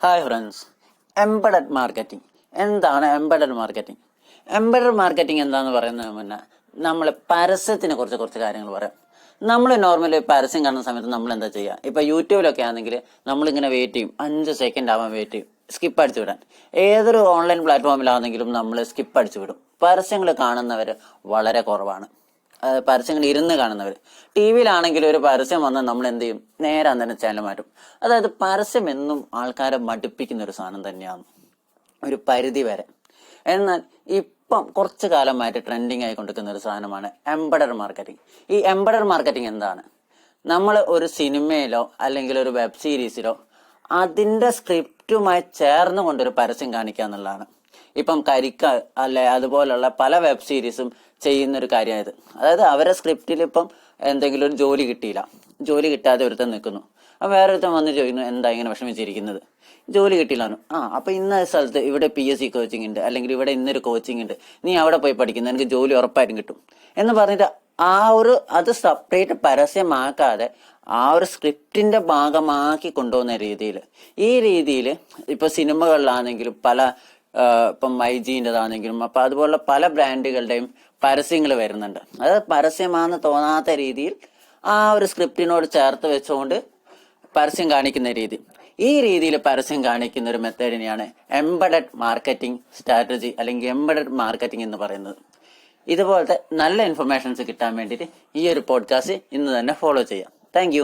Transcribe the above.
Hi friends, embedded marketing എന്താണ്? Embedded marketing എന്താണെന്ന് പറയുന്നതിന് മുന്നേ നമ്മൾ പരസ്യത്തിനെ കുറിച്ച് കുറച്ച് കാര്യങ്ങൾ പറയാം. നമ്മൾ നോർമലി പരസ്യം കാണുന്ന സമയത്ത് നമ്മൾ എന്താ ചെയ്യുക? ഇപ്പം യൂട്യൂബിലൊക്കെ ആണെങ്കിൽ നമ്മളിങ്ങനെ വെയിറ്റ് ചെയ്യും, 5 സെക്കൻഡ് ആവാൻ വെയിറ്റ് ചെയ്യും, സ്കിപ്പ് അടിച്ചു വിടാൻ. ഏതൊരു ഓൺലൈൻ പ്ലാറ്റ്ഫോമിലാണെങ്കിലും നമ്മൾ സ്കിപ്പ് അടിച്ചു വിടും. പരസ്യങ്ങൾ കാണുന്നവർ വളരെ കുറവാണ്. പരസ്യങ്ങൾ ഇരുന്ന് കാണുന്നവർ. ടി വിയിലാണെങ്കിൽ ഒരു പരസ്യം വന്നാൽ നമ്മൾ എന്ത് ചെയ്യും? നേരെ തന്നെ ചാനൽ മാറ്റും. അതായത് പരസ്യം എന്നും ആൾക്കാരെ മടുപ്പിക്കുന്ന ഒരു സാധനം തന്നെയാണ് ഒരു പരിധി വരെ. എന്നാൽ ഇപ്പം കുറച്ചു കാലമായിട്ട് ട്രെൻഡിങ് ആയിക്കൊണ്ടിരിക്കുന്ന ഒരു സാധനമാണ് എംബഡഡ് മാർക്കറ്റിംഗ്. ഈ എംബഡഡ് മാർക്കറ്റിംഗ് എന്താണ്? നമ്മൾ ഒരു സിനിമയിലോ അല്ലെങ്കിൽ ഒരു വെബ് സീരീസിലോ അതിൻ്റെ സ്ക്രിപ്റ്റുമായി ചേർന്ന് കൊണ്ടൊരു പരസ്യം കാണിക്കുക എന്നുള്ളതാണ്. ഇപ്പം കരിക്ക അല്ലെ അതുപോലുള്ള പല വെബ് സീരീസും ചെയ്യുന്നൊരു കാര്യമായത്. അതായത് അവരെ സ്ക്രിപ്റ്റിൽ ഇപ്പം എന്തെങ്കിലും ഒരു ജോലി കിട്ടാതെ ഒരുത്തൻ നിൽക്കുന്നു. അപ്പം വേറൊരുത്തൻ വന്ന് ചോദിക്കുന്നു, എന്താ ഇങ്ങനെ വിഷമിച്ചിരിക്കുന്നത്? ജോലി കിട്ടിയില്ലാന്നു. അപ്പൊ ഇന്ന സ്ഥലത്ത് ഇവിടെ PSC കോച്ചിങ് ഉണ്ട്, അല്ലെങ്കിൽ ഇവിടെ ഇന്നൊരു കോച്ചിങ് ഉണ്ട്, നീ അവിടെ പോയി പഠിക്കുന്നു, എനിക്ക് ജോലി ഉറപ്പായിട്ടും കിട്ടും എന്ന് പറഞ്ഞിട്ട് അത് സെപ്പറേറ്റ് പരസ്യമാക്കാതെ ആ ഒരു സ്ക്രിപ്റ്റിന്റെ ഭാഗമാക്കി കൊണ്ടുപോകുന്ന രീതിയിൽ, ഈ രീതിയിൽ ഇപ്പൊ സിനിമകളിലാണെങ്കിലും ഇപ്പം മൈജീൻ്റെതാണെങ്കിലും അപ്പൊ അതുപോലുള്ള പല ബ്രാൻഡുകളുടെയും പരസ്യങ്ങൾ വരുന്നുണ്ട്. അതായത് പരസ്യമാണെന്ന് തോന്നാത്ത രീതിയിൽ ആ ഒരു സ്ക്രിപ്റ്റിനോട് ചേർത്ത് വെച്ചുകൊണ്ട് പരസ്യം കാണിക്കുന്ന രീതി. ഈ രീതിയിൽ പരസ്യം കാണിക്കുന്ന ഒരു മെത്തേഡിനെയാണ് എംബഡഡ് മാർക്കറ്റിംഗ് സ്ട്രാറ്റജി അല്ലെങ്കിൽ എംബഡഡ് മാർക്കറ്റിംഗ് എന്ന് പറയുന്നത്. ഇതുപോലത്തെ നല്ല ഇൻഫർമേഷൻസ് കിട്ടാൻ വേണ്ടിയിട്ട് ഈ ഒരു പോഡ്കാസ്റ്റ് ഇന്ന് തന്നെ ഫോളോ ചെയ്യാം. താങ്ക്